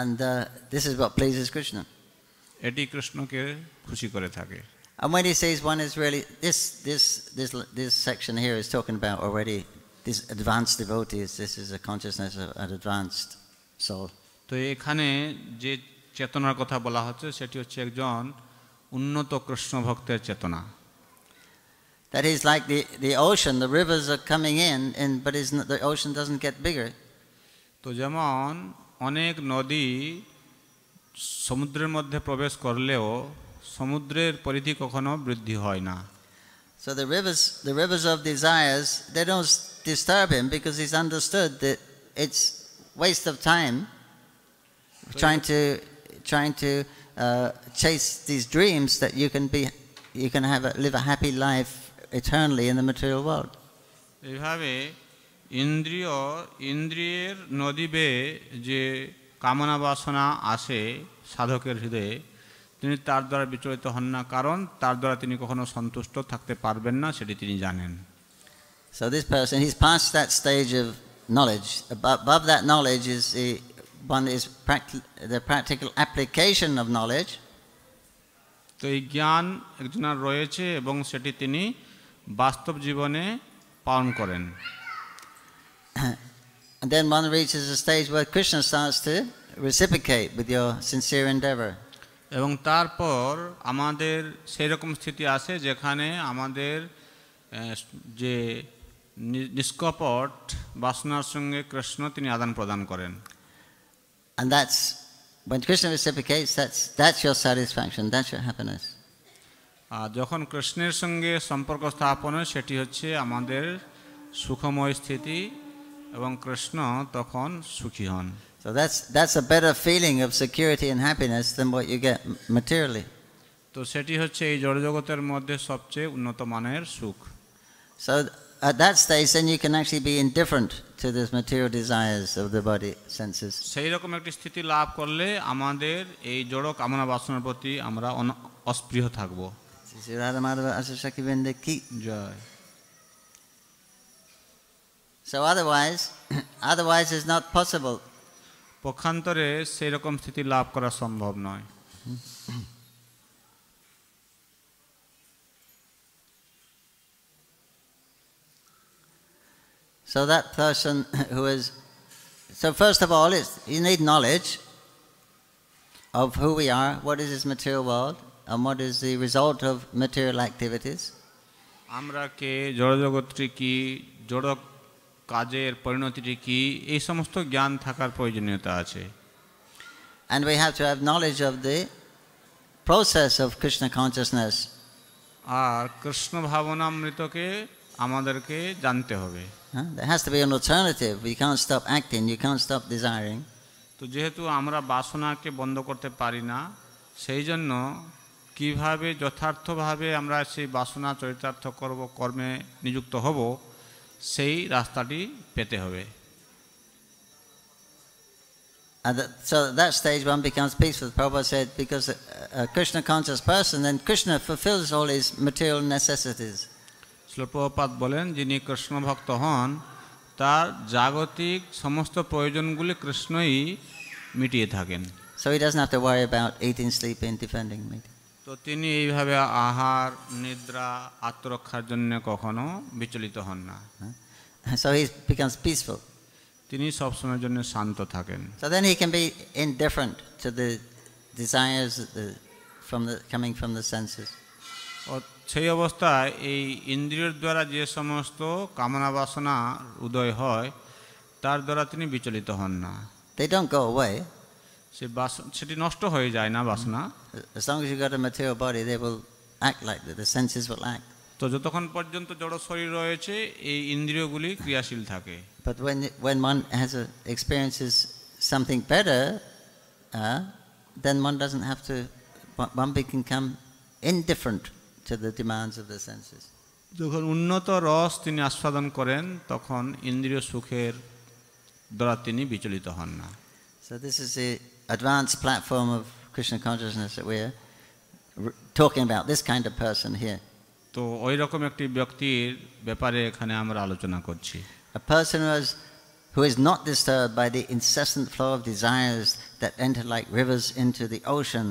And this is what pleases Krishna. এটি কৃষ্ণকে খুশি করে থাকে। And when he says one is really this section here is talking about already these advanced devotees. This is a consciousness of an advanced soul. তো এখানে যে চেতনার কথা বলা হচ্ছে সেটি হচ্ছে একজন উন্নত কৃষ্ণ ভক্তের চেতনা। That is like the ocean. The rivers are coming in, but the ocean doesn't get bigger. তো যেমন অনেক নদী সমুদ্রের মধ্যে প্রবেশ করলেও সমুদ্রের পরিধি কখনো বৃদ্ধি হয় না। So the rivers of desires, they don't disturb him because he's understood that it's waste of time trying to chase these dreams that you can live a happy life eternally in the material world. এইভাবে ইন্দ্রিয়ের নদী বেয়ে যে কামনা বাসনা আসে সাধকের হৃদয়ে, তিনি তার দ্বারা বিচলিত হন না, কারণ তার দ্বারা তিনি কখনো সন্তুষ্ট থাকতে পারবেন না, সেটি তিনি জানেন। So this person, he's past that stage of knowledge. Above that knowledge is the practical application of knowledge. তো এই জ্ঞান একজনের রয়েছে এবং সেটি তিনি বাস্তব জীবনে পালন করেন। And then one reaches a stage where Krishna starts to reciprocate with your sincere endeavor. এবং তারপর আমাদের সেই রকম স্থিতি আসে যেখানে আমাদের যে নিষ্কপট বাসনার সঙ্গে কৃষ্ণ তিনি আদান প্রদান করেন। And that's when Krishna reciprocates, that's your satisfaction, that's your happiness. আর যখন কৃষ্ণের সঙ্গে সম্পর্ক স্থাপন হয় সেটি হচ্ছে আমাদের সুখময় স্থিতি এবং কৃষ্ণ তখন সুখী হন। So that's a better feeling of security and happiness than what you get materially. তো সেটি হচ্ছে এই জড়জগতের মধ্যে সবচেয়ে উন্নত মানের সুখ। So at that stage then you can actually be indifferent to these material desires of the body senses. সেই রকম একটি স্থিতি লাভ করলে আমাদের এই জড় কামনা বাসনার প্রতি আমরা অস্পৃহ থাকব। শ্রী রাধা মাধব আশা বৃন্দে কি জয়। So otherwise it's not possible. পক্ষান্তরে সেই রকম স্থিতি লাভ করা সম্ভব নয়। So that person so first of all you need knowledge of who we are, what is this material world, and what is the result of material activities. আমরা কে, জড়জগৎটি কি, জড় কাজের পরিণতিটি কি, এই সমস্ত জ্ঞান থাকার প্রয়োজনীয়তা আছে। And we have to have knowledge of the process of Krishna consciousness. আর কৃষ্ণ ভাবনামৃতকে আমাদেরকে জানতে হবে। There has to be an alternative. You can't stop acting, you can't stop desiring. তো যেহেতু আমরা বাসনাকে বন্ধ করতে পারি না, সেই জন্য কিভাবে যথার্থভাবে আমরা সেই বাসনা চরিতার্থ করব, কর্মে নিযুক্ত হব, সেই রাস্তাটি পেতে হবে। So at that stage one becomes peaceful. Prabhupada said, because a Krishna conscious person, then Krishna fulfills all his material necessities. Srila Prabhupada বলেন, যিনি কৃষ্ণ ভক্ত হন তার জাগতিক সমস্ত প্রয়োজনগুলি কৃষ্ণই মিটিয়ে থাকেন। So he doesn't have to worry about eating, sleeping, defending, meeting. তো তিনি এইভাবে আহার, নিদ্রা, আত্মরক্ষার জন্য কখনো বিচলিত হন না। So he becomes peaceful. তিনি সবসময়ের জন্য শান্ত থাকেন। So then he can be indifferent to the desires coming from the senses. সেই অবস্থায় এই ইন্দ্রিয়ের দ্বারা যে সমস্ত কামনা বাসনা উদয় হয় তার দ্বারা তিনি বিচলিত হন না। They don't go away. সেটি নষ্ট হয়ে যায় না বাসনা। As long as you got a material body, they will act like that. The senses will act. তো যতক্ষণ পর্যন্ত জড় শরীর রয়েছে এই ইন্দ্রিয়গুলি ক্রিয়াশীল থাকে। But when one experiences something better, then one doesn't have to. One can become indifferent to the demands of the senses. যখন উন্নত রস তিনি আস্বাদন করেন তখন ইন্দ্রিয় সুখের দ্বারা তিনি বিচলিত হন না। So this is the advanced platform of Krishna consciousness that we're talking about. This kind of person here. তো ওই রকম একটি ব্যক্তির ব্যাপারে এখানে আমরা আলোচনা করছি। A person who is not disturbed by the incessant flow of desires that enter like rivers into the ocean,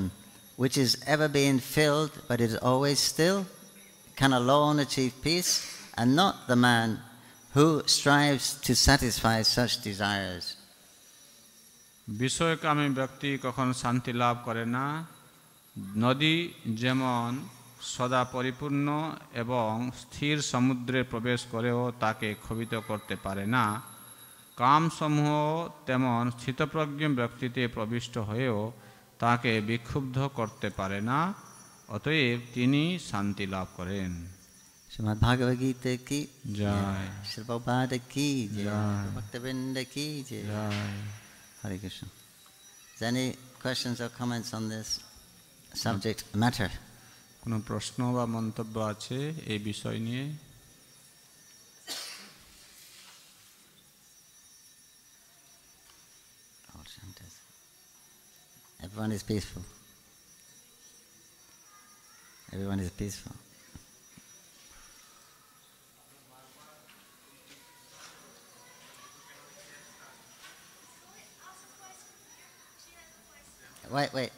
which is ever being filled but is always still, can alone achieve peace, and not the man who strives to satisfy such desires. বিষয়কামী ব্যক্তি কখনো শান্তি লাভ করে না। নদী যেমন সদা পরিপূর্ণ এবং স্থির সমুদ্রে প্রবেশ করেও তাকে ক্ষোভিত করতে পারে না, কামসমূহ তেমন স্থিতপ্রজ্ঞ ব্যক্তিতে প্রবিষ্ট হয়েও তাকে বিক্ষুব্ধ করতে পারে না, অতএব তিনি শান্তি লাভ করেন। Srimad Bhagavad Gita ki jai, Srila Prabhupada ki jai, Bhaktivinoda ki jai. jai. Hare Krishna. Is there any questions or comments on this subject matter? কোনো প্রশ্ন বা মন্তব্য আছে এই বিষয় নিয়ে? Everyone is peaceful. Everyone is peaceful. Wait.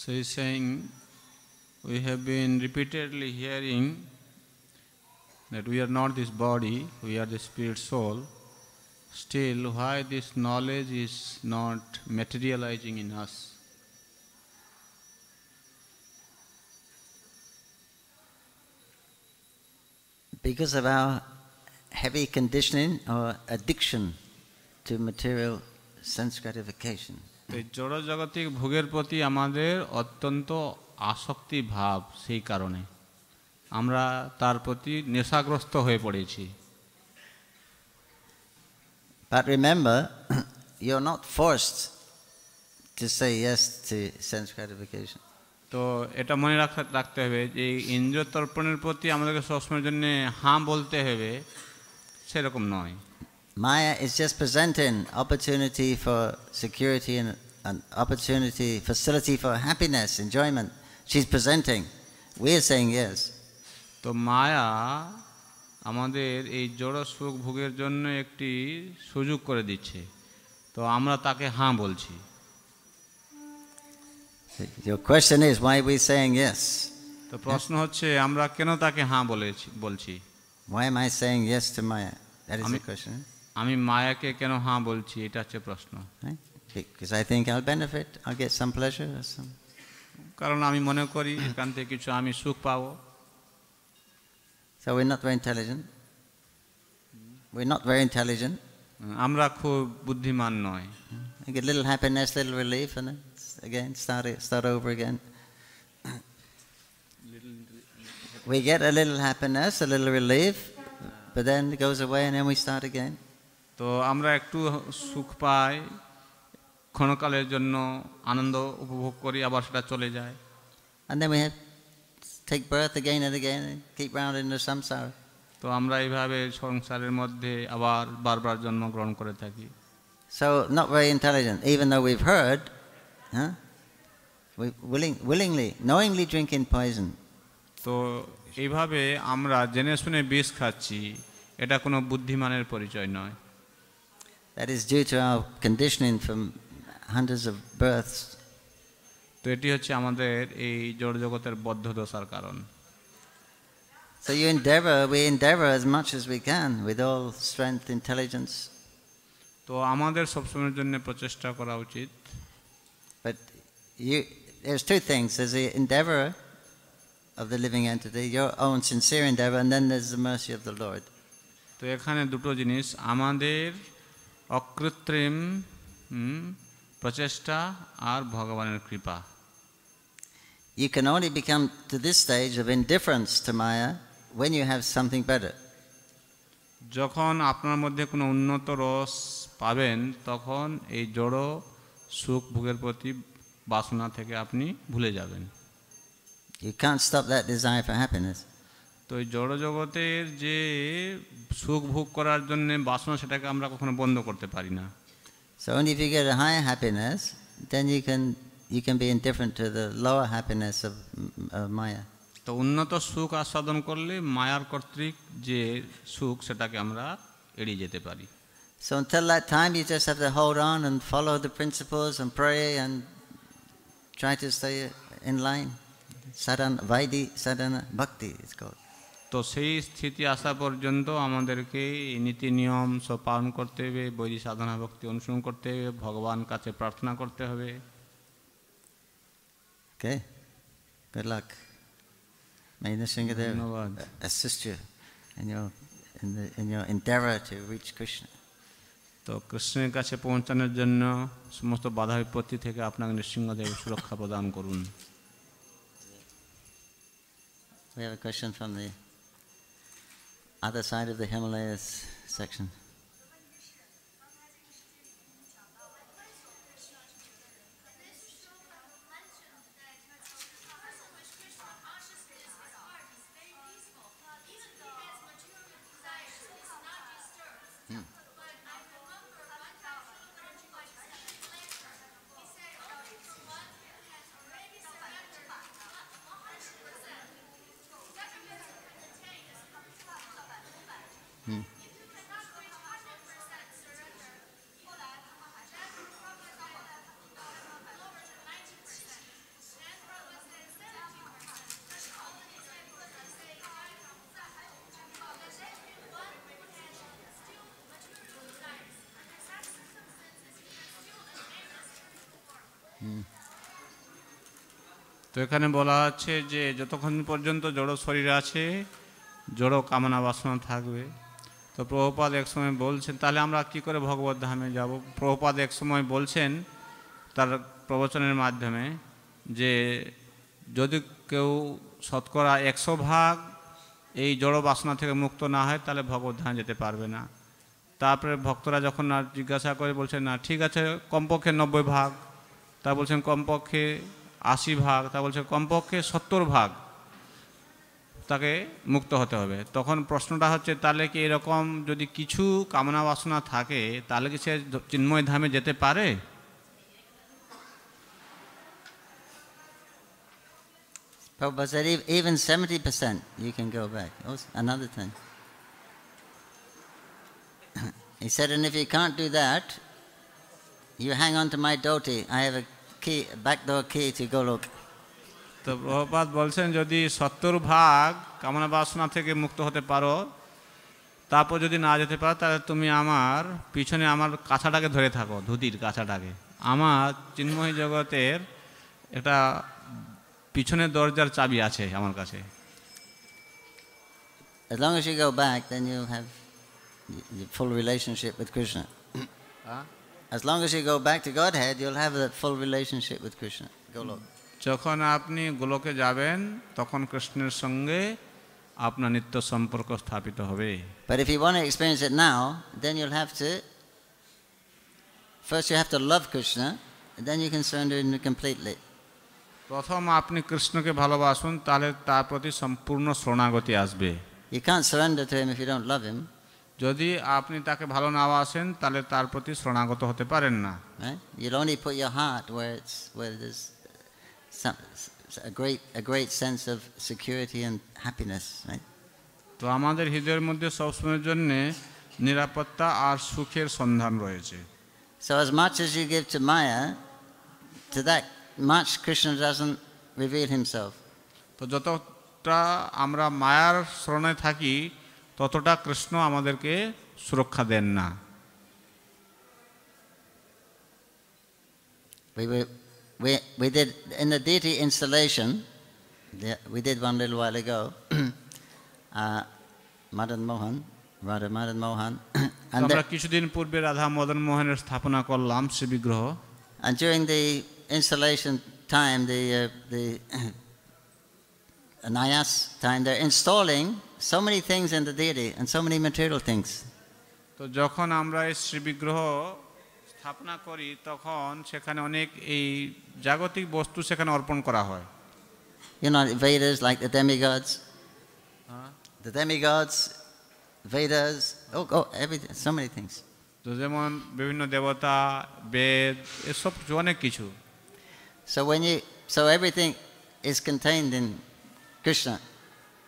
So he's saying, we have been repeatedly hearing that we are not this body, we are the spirit soul. Still, why this knowledge is not materializing in us? Because of our heavy conditioning or addiction to material sense gratification. এই জড় জগতিক ভোগের প্রতি আমাদের অত্যন্ত আসক্তি ভাব, সেই কারণে আমরা তার প্রতি নেশাগ্রস্ত হয়ে পড়েছি। But remember, you're not forced to say yes to sense gratification. তো এটা মনে রাখতে হবে যে ইন্দ্রিয় তর্পণের প্রতি আমাদেরকে সবসময়ের জন্য হ্যাঁ বলতে হবে, সেরকম নয়। Maya is just presenting opportunity for security and an opportunity, facility for happiness, enjoyment. She's presenting. We are saying yes. তো মায়া আমাদের এই জড় সুখ ভোগের জন্য একটি সুযোগ করে দিচ্ছে, তো আমরা তাকে হ্যাঁ বলছি। Your question is why we saying yes? তো প্রশ্ন হচ্ছে আমরা কেন তাকে হ্যাঁ বলছি? Why am I saying yes to Maya? That is the question. আমি মায়াকে কেন হ্যাঁ বলছি, এটা হচ্ছে প্রশ্ন। Right? Because I think I'll benefit, I'll get some pleasure or some. কারণ আমি মনে করি এখান থেকে কিছু আমি সুখ পাবো। So we're not very intelligent. We're not very intelligent. আমরা খুব বুদ্ধিমান নয়। We get little happiness, little relief, and then again start over again. We get a little happiness, a little relief, but then it goes away and then we start again. তো আমরা একটু সুখ পাই, ক্ষণকালের জন্য আনন্দ উপভোগ করি, আবার সেটা চলে যায়। And then we have take birth again and again and keep round in the samsara. তো আমরা এইভাবে সংসারের মধ্যে আবার বারবার জন্মগ্রহণ করে থাকি। So not very intelligent, even though we've heard, we willingly, knowingly drinking poison. তো এইভাবে আমরা জেনে শুনে বিষ খাচ্ছি, এটা কোনো বুদ্ধিমানের পরিচয় নয়। That is due to our conditioning from hundreds of births. তো এটি হচ্ছে আমাদের এই জড় জগতের বদ্ধ দশার কারণ। So we endeavor as much as we can with all strength, intelligence. তো আমাদের সবসময়ের জন্য প্রচেষ্টা করা উচিত। But there's two things. There's the endeavor of the living entity, your own sincere endeavor, and then there's the mercy of the Lord. তো এখানে দুটো জিনিস, আমাদের অকৃত্রিম প্রচেষ্টা আর ভগবানের কৃপা। You can only become to this stage of indifference to Maya when you have something better. যখন আপনার মধ্যে কোনো উন্নত রস পাবেন, তখন এই জড় সুখ ভোগের প্রতি বাসনা থেকে আপনি ভুলে যাবেন। You can't stop that desire for happiness. তো এই জড় জগতের যে সুখ ভোগ করার জন্য বাসনা, সেটাকে আমরা কখনো বন্ধ করতে পারি না। So only if you get a higher happiness, then you can be indifferent to the lower happiness of Maya. তো উন্নত সুখ আস্বাদন করলে মায়ার কর্তৃক যে সুখ, সেটাকে আমরা এড়িয়ে যেতে পারি। So until that time, you just have to hold on and follow the principles and pray and try to stay in line. Sadhana, Vaidhi sadhana, bhakti it's called. তো সেই স্থিতি আসা পর্যন্ত আমাদেরকে এই নীতি নিয়ম সব পালন করতে হবে, বৈদিক সাধনা ভক্তি অনুসরণ করতে হবে, ভগবান কাছে প্রার্থনা করতে হবে। Okay, good luck. May Nrsingadev assist you in your endeavor to reach Krishna. তো কৃষ্ণের কাছে পৌঁছানোর জন্য সমস্ত বাধা বিপত্তি থেকে আপনাকে নৃসিংহদেব সুরক্ষা প্রদান করুন। We have a question from the other side of the Himalayas section. তো এখানে বলা আছে যে যতক্ষণ পর্যন্ত জড় শরীর আছে, জড় কামনা বাসনা থাকবে। তো প্রভুপাদ এক সময় বলছেন, তাহলে আমরা কি করে ভগবত ধামে যাব? প্রভুপাদ এক সময় বলছেন তার প্রবচনের মাধ্যমে যে যদি কেউ শতকরা 100% এই জড় বাসনা থেকে মুক্ত না হয়, তাহলে ভগবত ধামে যেতে পারবে না। তারপরে ভক্তরা যখন আর জিজ্ঞাসা করে, বলছেন না ঠিক আছে কমপক্ষে 90%, তা বলছেন কমপক্ষে 80%, তা বলছে কমপক্ষে 70% তাকে মুক্ত হতে হবে। তখন প্রশ্নটা হচ্ছে, তাহলে কি এরকম যদি কিছু কামনা বাসনা থাকে, তাহলে কি সে চিন্ময় ধামে যেতে পারে? Prabhupada said even 70% you can go back. Another thing. He said, and if you can't do that, you hang on to my dhoti. I have a key, backdoor key to Golok. তো প্রভুপাদ বলছেন, যদি 70% কামনা বাসনা থেকে মুক্ত হতে পারো, তারপর যদি না যেতে পারো, তাহলে তুমি আমার পিছনে আমার কাছাটাকে ধরে থাকো, ধুতির কাছাটাকে। আমার চিন্ময় জগতের একটা পিছনের দরজার চাবি আছে আমার কাছে। As long as you go back, then you'll have the full relationship with Krishna. As long as you go back to Godhead, you'll have that full relationship with Krishna. Golok. যখন আপনি গোলকে যাবেন তখন কৃষ্ণের সঙ্গে আপনার নিত্য সম্পর্ক স্থাপিত হবে। But if you want to experience it now, then you'll have to, first you have to love Krishna, and then you can surrender him completely. প্রথম আপনি কৃষ্ণকে ভালোবাসুন, তাহলে তার প্রতি সম্পূর্ণ শরণাগতি আসবে। You can't surrender to him if you don't love him. যদি আপনি তাকে ভালো না বাসেন তাহলে তার প্রতি শরণাগত হতে পারেন না। Right? You'll only put your heart where there's a great sense of security and happiness. Right? তো আমাদের হৃদয়ের মধ্যে সবসময়ের জন্য নিরাপত্তা আর সুখের সন্ধান রয়েছে। So as much as you give to Maya, to that much Krishna doesn't reveal himself. তো যতটা আমরা মায়ার শরণে থাকি ততটা কৃষ্ণ আমাদেরকে সুরক্ষা দেন না। We did in the deity installation. We did one little while ago. Madan Mohan, Radha Madan Mohan, and আমরা কিছুদিন পূর্বে রাধা মদন মোহনের স্থাপনা করলাম শ্রী বিগ্রহ। and during the installation time, the Nayas time, they're installing so many things in the deity and so many material things. তো যখন আমরা এই শ্রী বিগ্রহ স্থাপনা করি তখন সেখানে অনেক এই জাগতিক বস্তু সেখানে অর্পণ করা হয়। You know, Vedas like the demigods, the demigods, Vedas, everything, so many things. তো যেমন বিভিন্ন দেবতা, বেদ, এসব অনেক কিছু। So everything is contained in Krishna.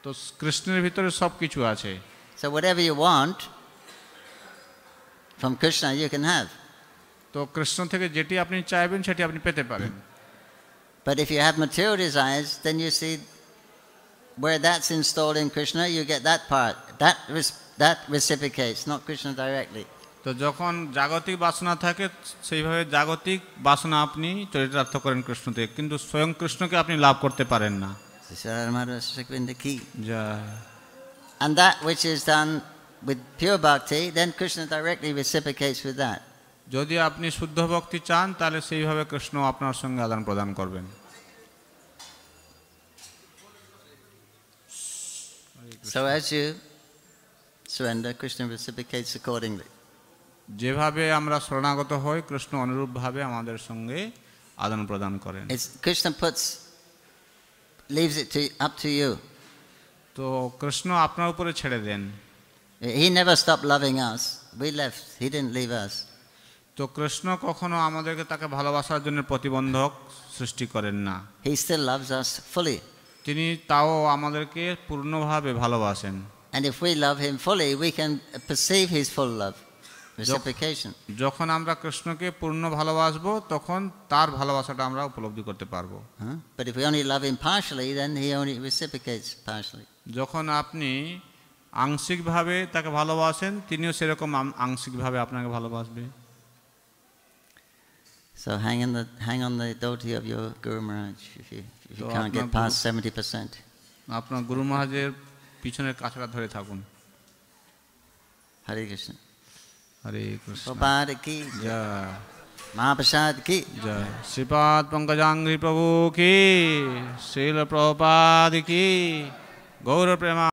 তো কৃষ্ণের ভিতরে সব কিছু আছে। So whatever you want from Krishna, you can have. তো কৃষ্ণ থেকে যেটি আপনি চাইবেন সেটি আপনি পেতে পারেন। But if you have material desires, then you see where that's installed in Krishna, you get that part. That reciprocates, not Krishna directly. তো যখন জাগতিক বাসনা থাকে সেইভাবে জাগতিক বাসনা আপনি চরিতার্থ করেন কৃষ্ণ থেকে, কিন্তু স্বয়ং কৃষ্ণকে আপনি লাভ করতে পারেন না। And that which is done with pure bhakti, then Krishna directly reciprocates with that. যদি আপনি শুদ্ধ ভক্তি চান তাহলে সেইভাবে কৃষ্ণ আপনার সঙ্গে আদান প্রদান করবেন। So as you surrender, Krishna reciprocates accordingly. যেভাবে আমরা শরণাগত হই কৃষ্ণ অনুরূপভাবে আমাদের সঙ্গে আদান প্রদান করেন। Krishna leaves it up to you. তো কৃষ্ণ আপনার উপরে ছেড়ে দেন। He never stopped loving us. We left. He didn't leave us. তো কৃষ্ণ কখনো আমাদেরকে তাকে ভালোবাসার জন্য প্রতিবন্ধক সৃষ্টি করেন না। He still loves us fully. তিনি তাও আমাদেরকে পূর্ণভাবে ভালোবাসেন। And if we love him fully, we can perceive his full love, reciprocation. যখন আমরা কৃষ্ণকে পূর্ণ ভালোবাসবো তখন তার ভালোবাসাটা আমরা উপলব্ধি করতে পারবো। But if we only love him partially, then he only reciprocates partially. যখন আপনি আংশিকভাবে তাকে ভালোবাসেন তিনিও সেরকম আংশিকভাবে আপনাকে ভালোবাসবে। So hang on the dhoti of your Guru Maharaj if you can't get past 70%. আপনার গুরু মহারাজের পিছনের কাছাটা ধরে থাকুন। Hare Krishna. হরে Krishna. Prabhupada ki jai. Mahaprasad ki jai. শ্রীপাদ পঙ্কজাঙ্ঘ্রি প্রভু কি, শ্রীল প্রভুপাদ কি, গৌর প্রেমা।